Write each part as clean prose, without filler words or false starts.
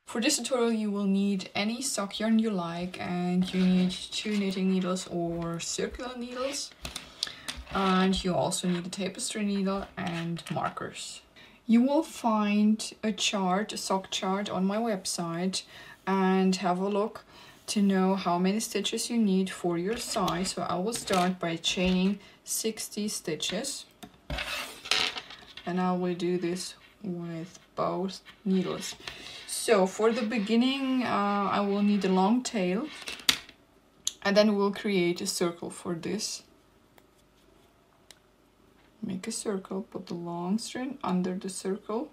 For this tutorial you will need any sock yarn you like, and you need 2 knitting needles or circular needles, and you also need a tapestry needle and markers. You will find a chart, a sock chart on my website, and have a look to know how many stitches you need for your size. So I will start by chaining 60 stitches, and I will do this with both needles. So for the beginning I will need a long tail, and then we'll create a circle for this. Make a circle, put the long string under the circle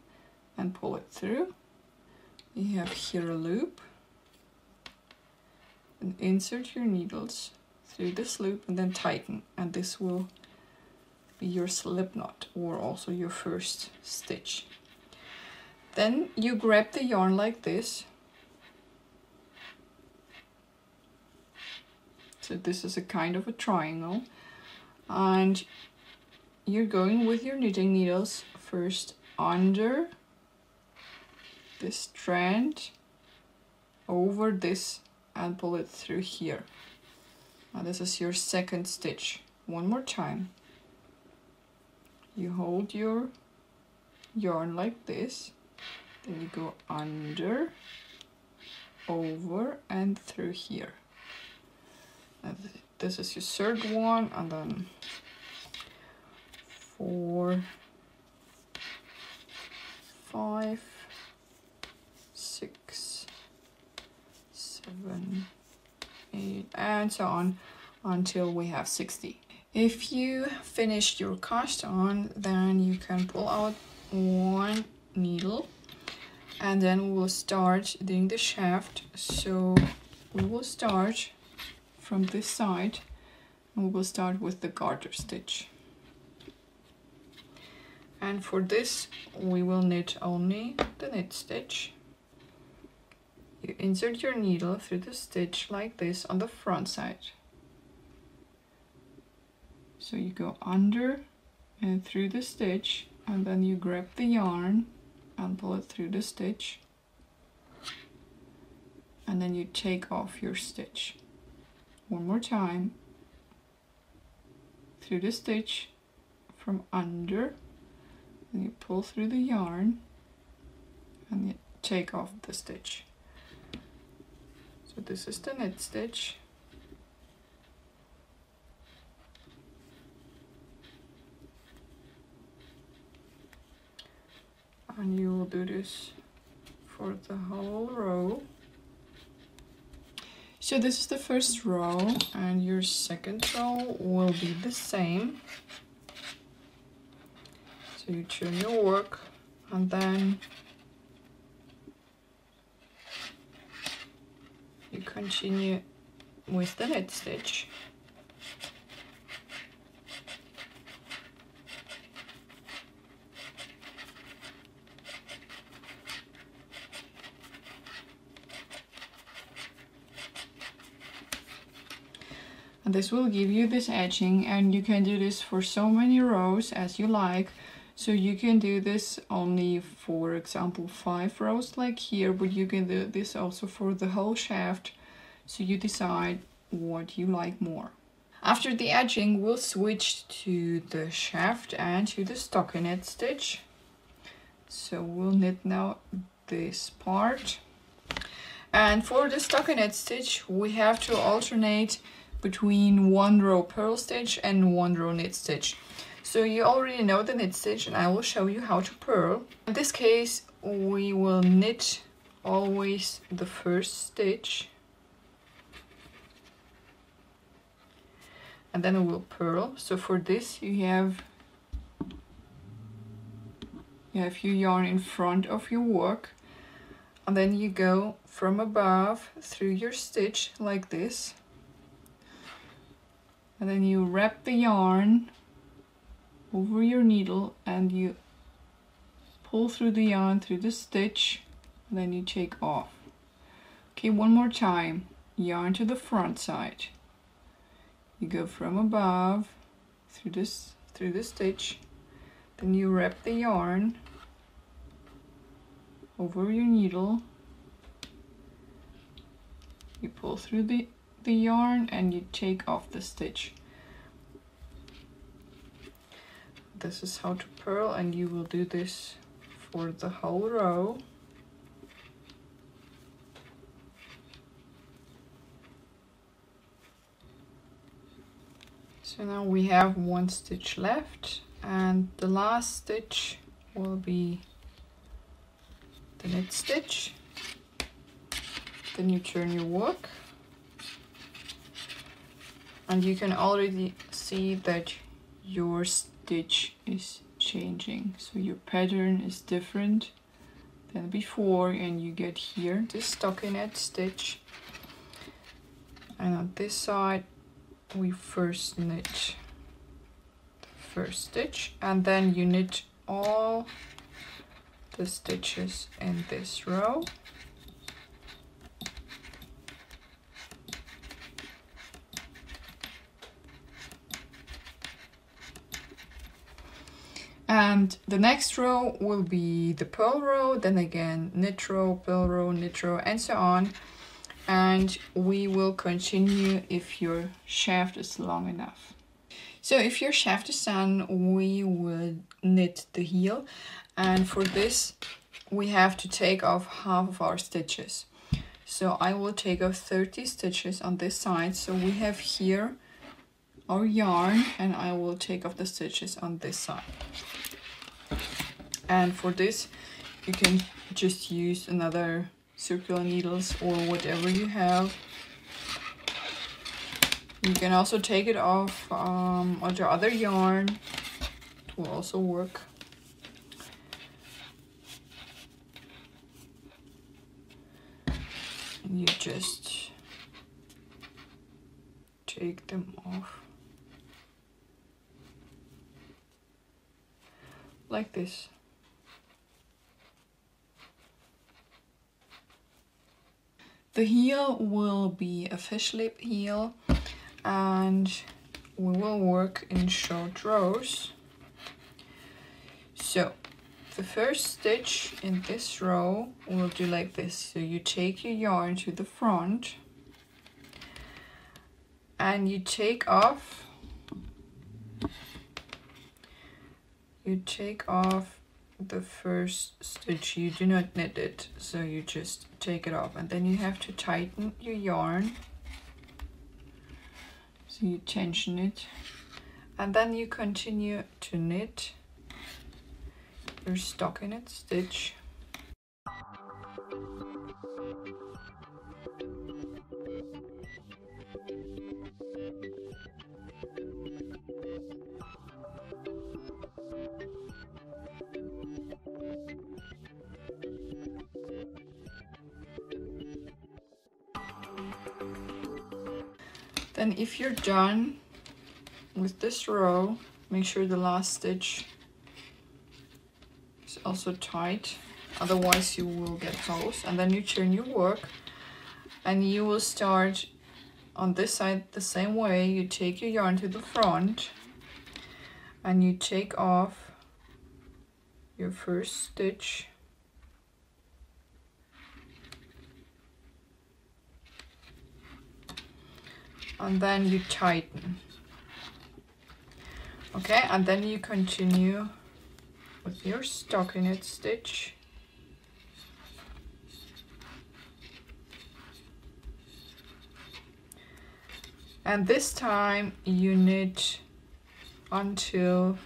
and pull it through. You have here a loop, and insert your needles through this loop and then tighten, and this will be your slip knot or also your first stitch. Then you grab the yarn like this. So this is a kind of a triangle, and you're going with your knitting needles first under this strand, over this, and pull it through here. Now this is your second stitch. One more time. You hold your yarn like this, then you go under, over, and through here. And this is your third one, and then 4, 5, 6, 7, 8, and so on until we have 60. If you finished your cast on, then you can pull out one needle, and then we will start doing the shaft. So we will start from this side, and we will start with the garter stitch. And for this we will knit only the knit stitch. You insert your needle through the stitch like this on the front side. So you go under and through the stitch, and then you grab the yarn and pull it through the stitch, and then you take off your stitch. One more time, through the stitch from under, and you pull through the yarn and you take off the stitch. So this is the knit stitch. And you will do this for the whole row. So this is the first row, and your second row will be the same. So you turn your work, and then you continue with the knit stitch. And this will give you this edging, and you can do this for so many rows as you like. So you can do this only, for example, 5 rows like here, but you can do this also for the whole shaft. So you decide what you like more. After the edging, we'll switch to the shaft and to the stockinette stitch. So we'll knit now this part. And for the stockinette stitch, we have to alternate between 1 row purl stitch and 1 row knit stitch. So you already know the knit stitch, and I will show you how to purl. In this case, we will knit always the first stitch, and then we will purl. So for this you have your yarn in front of your work, and then you go from above through your stitch like this, and then you wrap the yarn over your needle and you pull through the yarn through the stitch, and then you take off. Okay, one more time. Yarn to the front side. You go from above through the stitch, then you wrap the yarn over your needle you pull through the yarn and you take off the stitch. This is how to purl, and you will do this for the whole row. So now we have one stitch left, and the last stitch will be the knit stitch. Then you turn your work, and you can already see that your stitch is changing. So your pattern is different than before, and you get here this stockinette stitch. And on this side we first knit the first stitch, and then you knit all the stitches in this row. And the next row will be the purl row, then again knit row, purl row, knit row, and so on. And we will continue if your shaft is long enough. So if your shaft is done, we will knit the heel, and for this we have to take off half of our stitches. So I will take off 30 stitches on this side. So we have here our yarn, and I will take off the stitches on this side. And for this you can just use another circular needles or whatever you have. You can also take it off onto other yarn. It will also work. And you just take them off like this. The heel will be a fish lip heel, and we will work in short rows. So the first stitch in this row we'll do like this. So you take your yarn to the front and you take off the first stitch. You do not knit it, so you just take it off, and then you have to tighten your yarn. So you tension it, and then you continue to knit your stockinette stitch. Then if you're done with this row, make sure the last stitch is also tight, otherwise you will get holes. And then you turn your work, and you will start on this side the same way. You take your yarn to the front and you take off your first stitch. And then you tighten. Okay, and then you continue with your stockinette stitch. And this time you knit until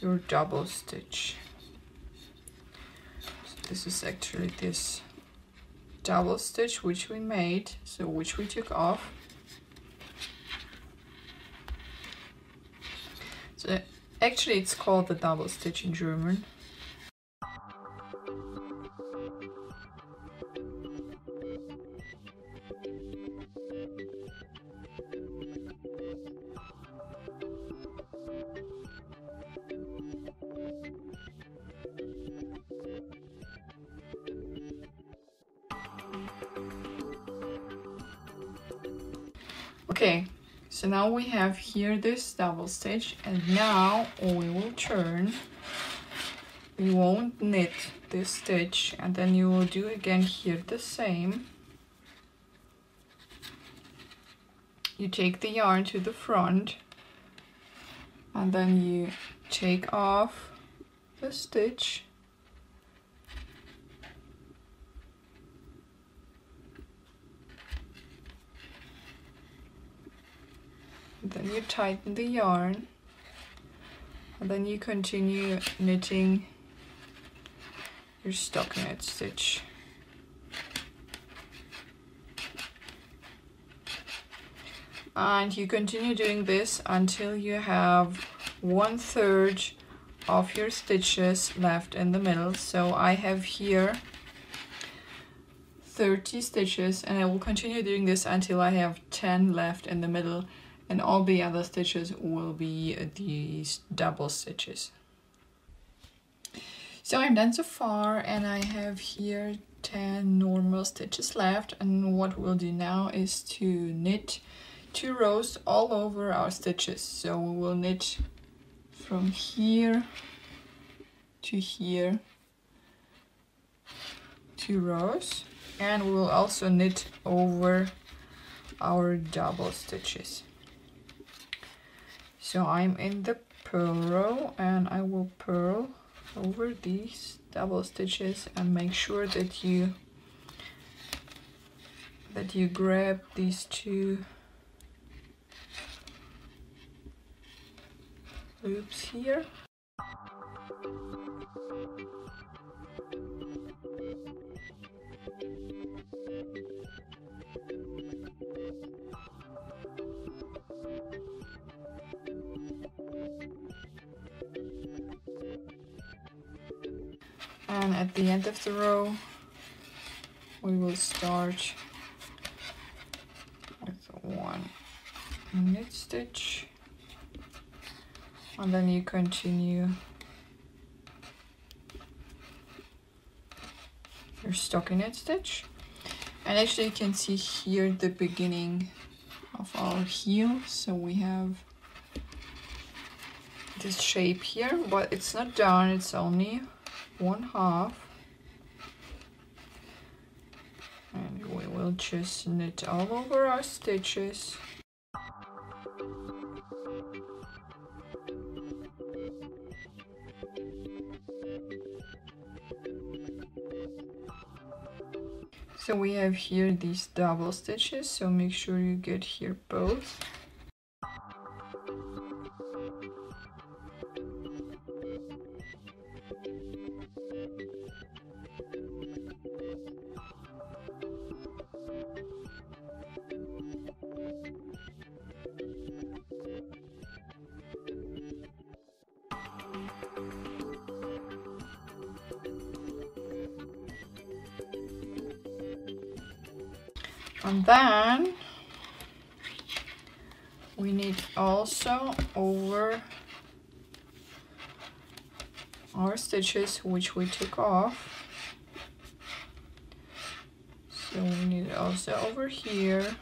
your double stitch. So this is actually this double stitch which we made, so which we took off. So actually it's called the double stitch in German. Okay, so now we have here this double stitch, and now we will turn. We won't knit this stitch, and then you will do again here the same. you take the yarn to the front, and then you take off the stitch. Then you tighten the yarn, and then you continue knitting your stockinette stitch. And you continue doing this until you have 1/3 of your stitches left in the middle. So I have here 30 stitches, and I will continue doing this until I have 10 left in the middle, and all the other stitches will be these double stitches. So I'm done so far, and I have here 10 normal stitches left, and what we'll do now is to knit 2 rows all over our stitches. So we will knit from here to here 2 rows, and we will also knit over our double stitches. So I'm in the purl row, and I will purl over these double stitches, and make sure that you grab these 2 loops here. And at the end of the row, we will start with 1 knit stitch, and then you continue your stockinette stitch. And actually you can see here the beginning of our heel. So we have this shape here, but it's not done, it's only 1/2. And we will just knit all over our stitches. So we have here these double stitches, so make sure you get here both. And then we knit also over our stitches which we took off. So we knit also over here.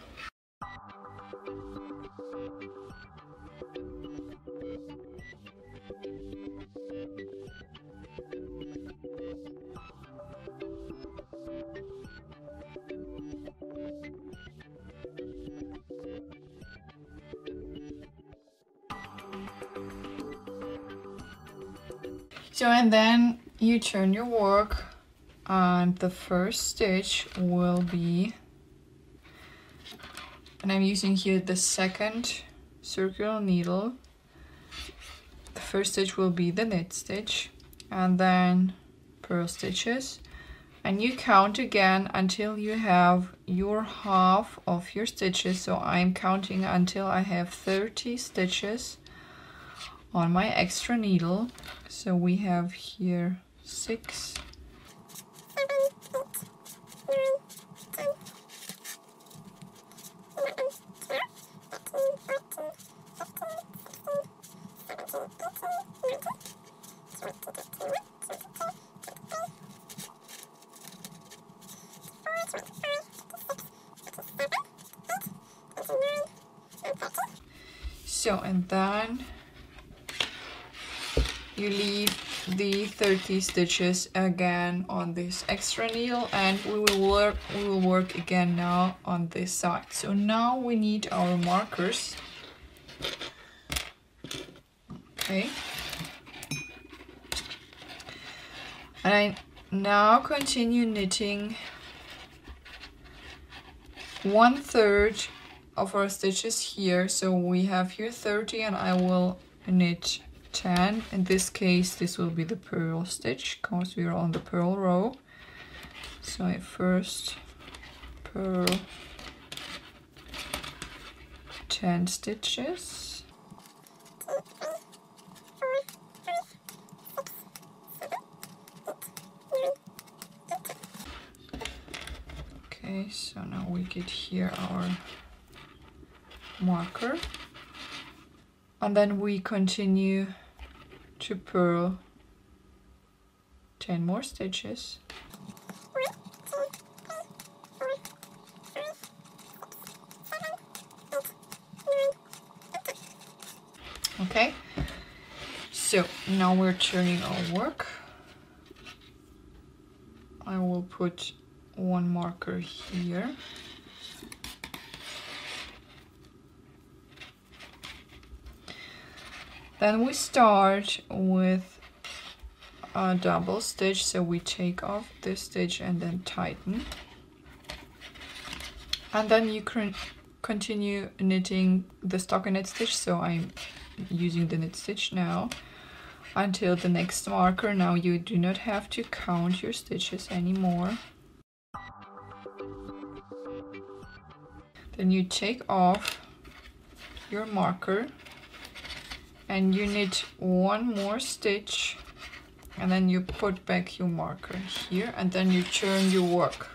So, and then you turn your work, and the first stitch will be, and I'm using here the second circular needle. The first stitch will be the knit stitch, and then purl stitches, and you count again until you have your half of your stitches. So I'm counting until I have 30 stitches on my extra needle. So we have here 6, 7, 8, 9, 10, 11, 12, 13, 14, 15, 16, 17, 18, 19, 20, so, and then you leave the 30 stitches again on this extra needle, and we will work again now on this side. So now we need our markers. Okay, and I now continue knitting 1/3 of our stitches here. So we have here 30 and I will knit 10. In this case, this will be the purl stitch because we are on the purl row. So I first purl 10 stitches. Okay, so now we get here our marker, and then we continue to purl 10 more stitches. Okay, so now we're turning our work. I will put one marker here. Then we start with a double stitch, so we take off this stitch and then tighten. And then you can continue knitting the stockinette stitch, so I'm using the knit stitch now until the next marker. Now you do not have to count your stitches anymore. Then you take off your marker and you knit one more stitch, and then you put back your marker here, and then you turn your work.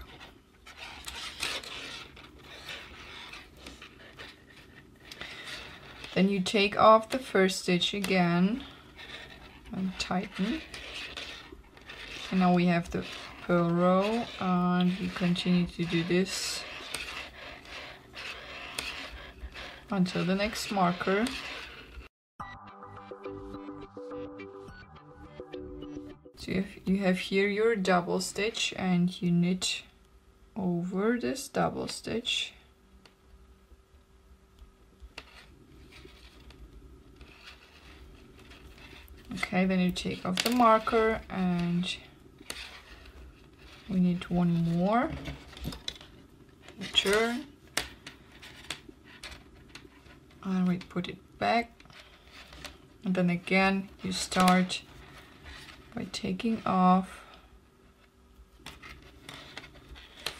Then you take off the first stitch again and tighten. And now we have the purl row, and we continue to do this until the next marker. So you have here your double stitch, and you knit over this double stitch. Okay, then you take off the marker and we need one more. Turn and we put it back, and then again you start by taking off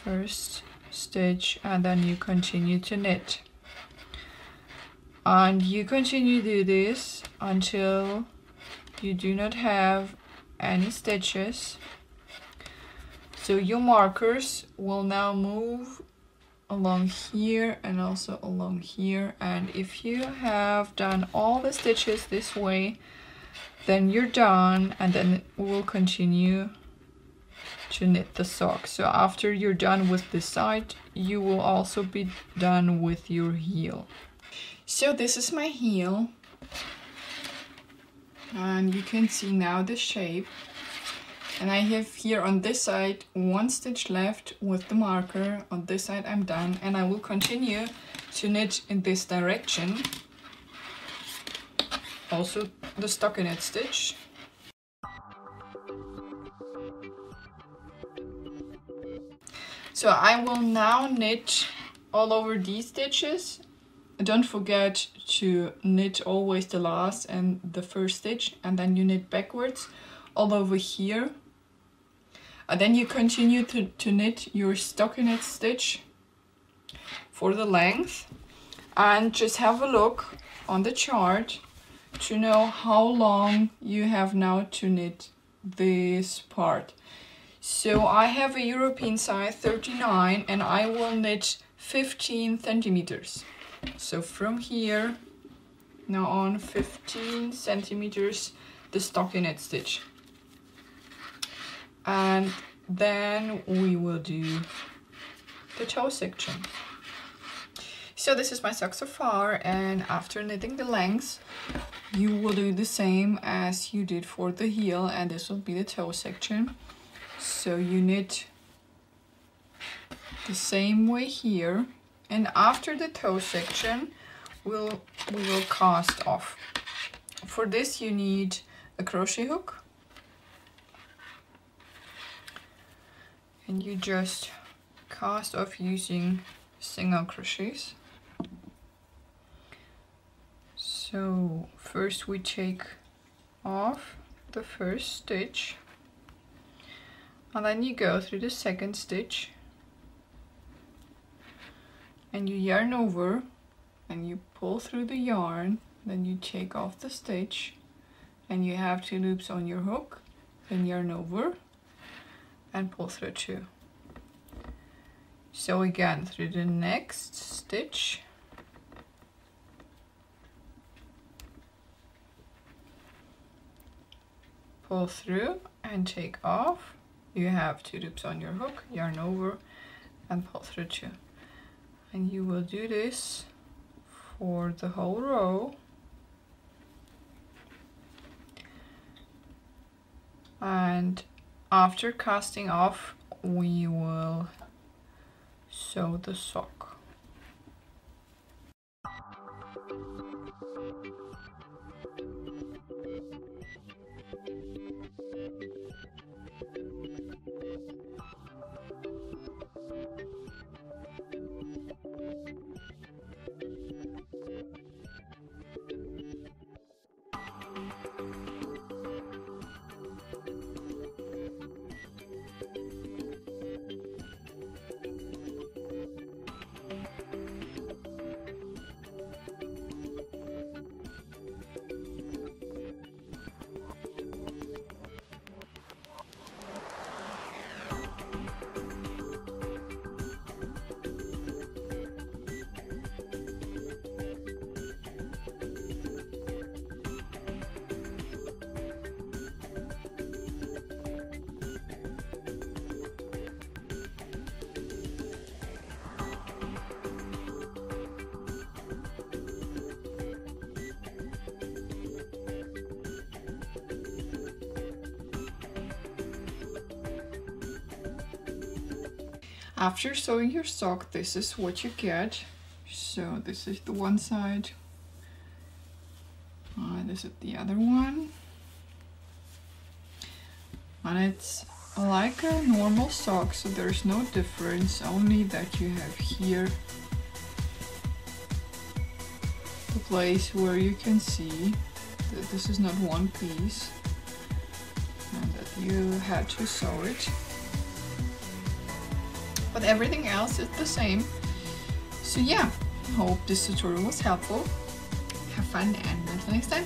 first stitch, and then you continue to knit, and you continue to do this until you do not have any stitches. So your markers will now move along here and also along here, and if you have done all the stitches this way, then you're done, and then we'll continue to knit the sock. So after you're done with this side, you will also be done with your heel. So this is my heel, and you can see now the shape. And I have here on this side one stitch left with the marker. On this side I'm done, and I will continue to knit in this direction. Also the stockinette stitch. So I will now knit all over these stitches. Don't forget to knit always the last and the first stitch, and then you knit backwards all over here. And then you continue to knit your stockinette stitch for the length, and just have a look on the chart to know how long you have now to knit this part. So I have a European size 39 and I will knit 15 centimeters. So from here now on 15 centimeters the stockinette stitch. And then we will do the toe section. So this is my sock so far, and after knitting the lengths, you will do the same as you did for the heel, and this will be the toe section. So you knit the same way here, and after the toe section, we will cast off. For this you need a crochet hook, and you just cast off using single crochets. So first we take off the first stitch, and then you go through the second stitch and you yarn over and you pull through the yarn, then you take off the stitch and you have 2 loops on your hook, then yarn over and pull through 2. So again, through the next stitch, pull through and take off, you have 2 loops on your hook, yarn over and pull through 2. And you will do this for the whole row. And after casting off, we will sew the sock. After sewing your sock, this is what you get. So this is the one side, this is the other one, and it's like a normal sock, so there's no difference, only that you have here the place where you can see that this is not one piece and that you had to sew it. But everything else is the same. So yeah, hope this tutorial was helpful. Have fun and until next time.